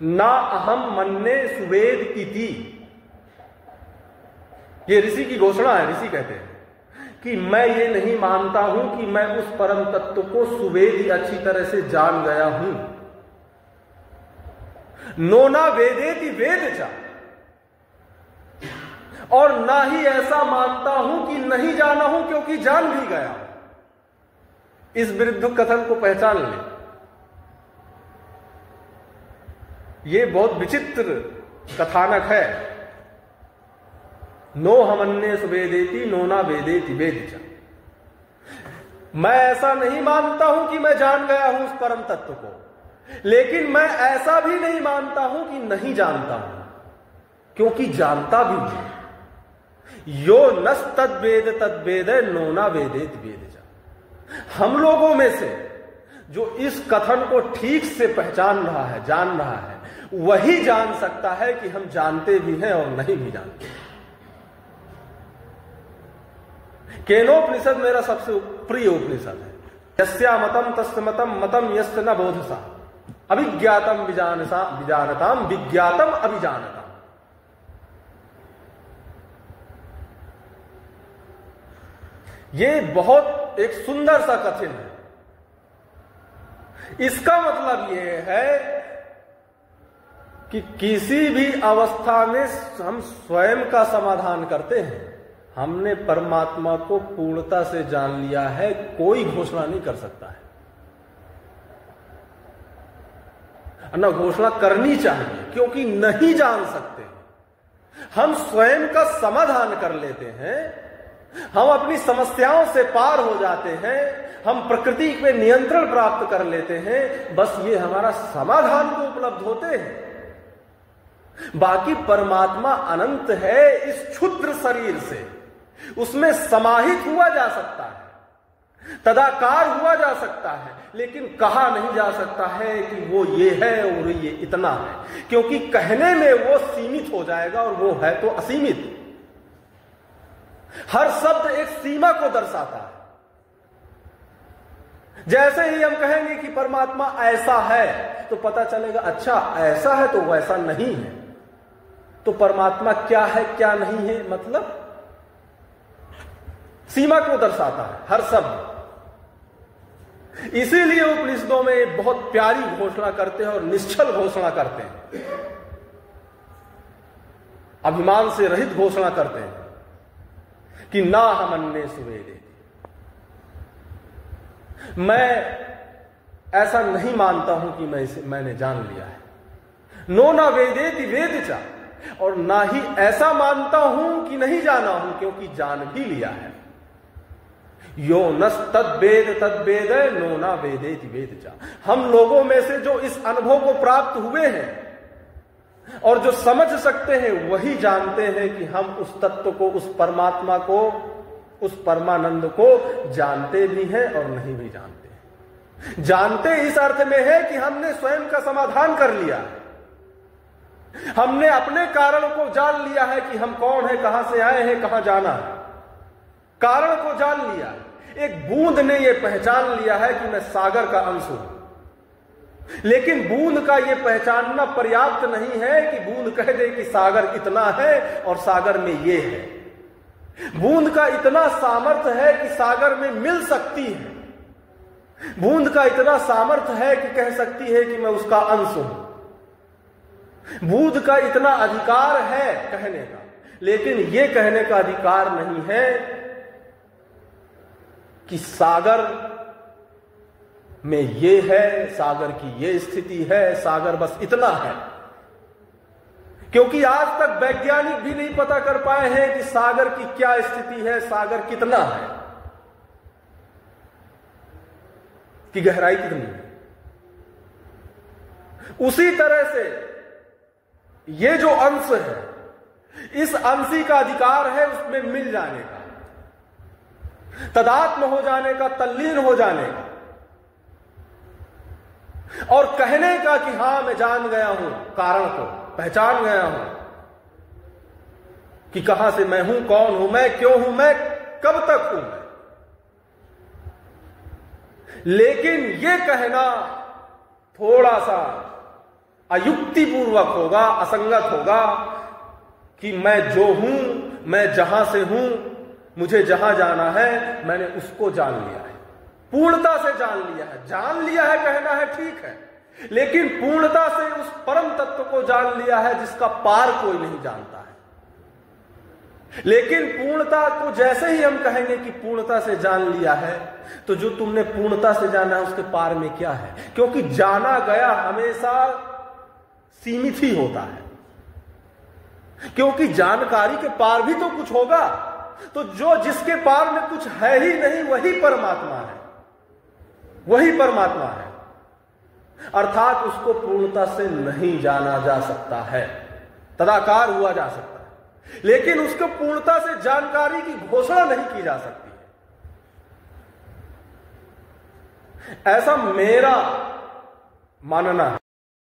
ना अहम मन्ने सुवेद इति। ये ऋषि की घोषणा है। ऋषि कहते हैं कि मैं ये नहीं मानता हूं कि मैं उस परम तत्व को सुवेद अच्छी तरह से जान गया हूं। नोना वेदेति वेद चा, और ना ही ऐसा मानता हूं कि नहीं जाना हूं क्योंकि जान भी गया। इस विरुद्ध कथन को पहचान लें। यह बहुत विचित्र कथानक है। नो हमन्ने सुवेदेति नोना वेदेति वेद च। मैं ऐसा नहीं मानता हूं कि मैं जान गया हूं उस परम तत्व को, लेकिन मैं ऐसा भी नहीं मानता हूं कि नहीं जानता हूं क्योंकि जानता भी हूं। यो नस तद्वेद तद्वेद नोना वेदेत वेद च। हम लोगों में से जो इस कथन को ठीक से पहचान रहा है, जान रहा है, वही जान सकता है कि हम जानते भी हैं और नहीं भी जानते। केनोपनिषद मेरा सबसे प्रिय उपनिषद है। यस्या मतम तस्य मतम मतम यस्य न बोधसा अभिज्ञातम विजानताम विज्ञातम अभिजानताम। ये बहुत एक सुंदर सा कथन है। इसका मतलब यह है कि किसी भी अवस्था में हम स्वयं का समाधान करते हैं। हमने परमात्मा को पूर्णता से जान लिया है, कोई घोषणा नहीं कर सकता है। ना घोषणा करनी चाहिए क्योंकि नहीं जान सकते। हम स्वयं का समाधान कर लेते हैं, हम अपनी समस्याओं से पार हो जाते हैं, हम प्रकृति पे नियंत्रण प्राप्त कर लेते हैं। बस ये हमारा समाधान को उपलब्ध होते हैं। बाकी परमात्मा अनंत है। इस क्षुद्र शरीर से उसमें समाहित हुआ जा सकता है, तदाकार हुआ जा सकता है, लेकिन कहा नहीं जा सकता है कि वो ये है और ये इतना है, क्योंकि कहने में वो सीमित हो जाएगा और वो है तो असीमित। हर शब्द एक सीमा को दर्शाता है। जैसे ही हम कहेंगे कि परमात्मा ऐसा है तो पता चलेगा अच्छा ऐसा है तो वैसा नहीं है। तो परमात्मा क्या है क्या नहीं है, मतलब सीमा को दर्शाता है हर शब्द। इसीलिए उपनिषदों में बहुत प्यारी घोषणा करते हैं और निश्चल घोषणा करते हैं, अभिमान से रहित घोषणा करते हैं कि ना हमन्ने सुवेदे। मैं ऐसा नहीं मानता हूं कि मैंने जान लिया है। नो ना वेदेति वेद चा, और ना ही ऐसा मानता हूं कि नहीं जाना हूं क्योंकि जान भी लिया है। यो नस तद्वेद तद्वेद नो ना वेदेति वेद चा। हम लोगों में से जो इस अनुभव को प्राप्त हुए हैं और जो समझ सकते हैं वही जानते हैं कि हम उस तत्व को, उस परमात्मा को, उस परमानंद को जानते भी हैं और नहीं भी जानते। जानते इस अर्थ में है कि हमने स्वयं का समाधान कर लिया, हमने अपने कारण को जान लिया है कि हम कौन है, कहां से आए हैं, कहां जाना है। कारण को जान लिया। एक बूंद ने यह पहचान लिया है कि मैं सागर का अंश हूं, लेकिन बूंद का यह पहचानना पर्याप्त नहीं है कि बूंद कह दे कि सागर इतना है और सागर में यह है। बूंद का इतना सामर्थ्य है कि सागर में मिल सकती है। बूंद का इतना सामर्थ्य है कि कह सकती है कि मैं उसका अंश हूं। बूंद का इतना अधिकार है कहने का, लेकिन यह कहने का अधिकार नहीं है कि सागर में ये है, सागर की ये स्थिति है, सागर बस इतना है। क्योंकि आज तक वैज्ञानिक भी नहीं पता कर पाए हैं कि सागर की क्या स्थिति है, सागर कितना है, कि गहराई कितनी है। उसी तरह से ये जो अंश है, इस अंशी का अधिकार है उसमें मिल जाने का, तदात्म हो जाने का, तल्लीन हो जाने का, और कहने का कि हां मैं जान गया हूं, कारण को पहचान गया हूं कि कहां से मैं हूं, कौन हूं मैं, क्यों हूं मैं, कब तक हूं मैं। लेकिन यह कहना थोड़ा सा अयुक्तिपूर्वक होगा, असंगत होगा कि मैं जो हूं, मैं जहां से हूं, मुझे जहां जाना है, मैंने उसको जान लिया है, पूर्णता से जान लिया है। जान लिया है कहना है ठीक है, लेकिन पूर्णता से उस परम तत्व को जान लिया है जिसका पार कोई नहीं जानता है। लेकिन पूर्णता को जैसे ही हम कहेंगे कि पूर्णता से जान लिया है, तो जो तुमने पूर्णता से जाना है उसके पार में क्या है? क्योंकि जाना गया हमेशा सीमित ही होता है, क्योंकि जानकारी के पार भी तो कुछ होगा। तो जो जिसके पार में कुछ है ही नहीं, वही परमात्मा है, वही परमात्मा है। अर्थात उसको पूर्णता से नहीं जाना जा सकता है, तदाकार हुआ जा सकता है, लेकिन उसको पूर्णता से जानकारी की घोषणा नहीं की जा सकती है। ऐसा मेरा मानना है।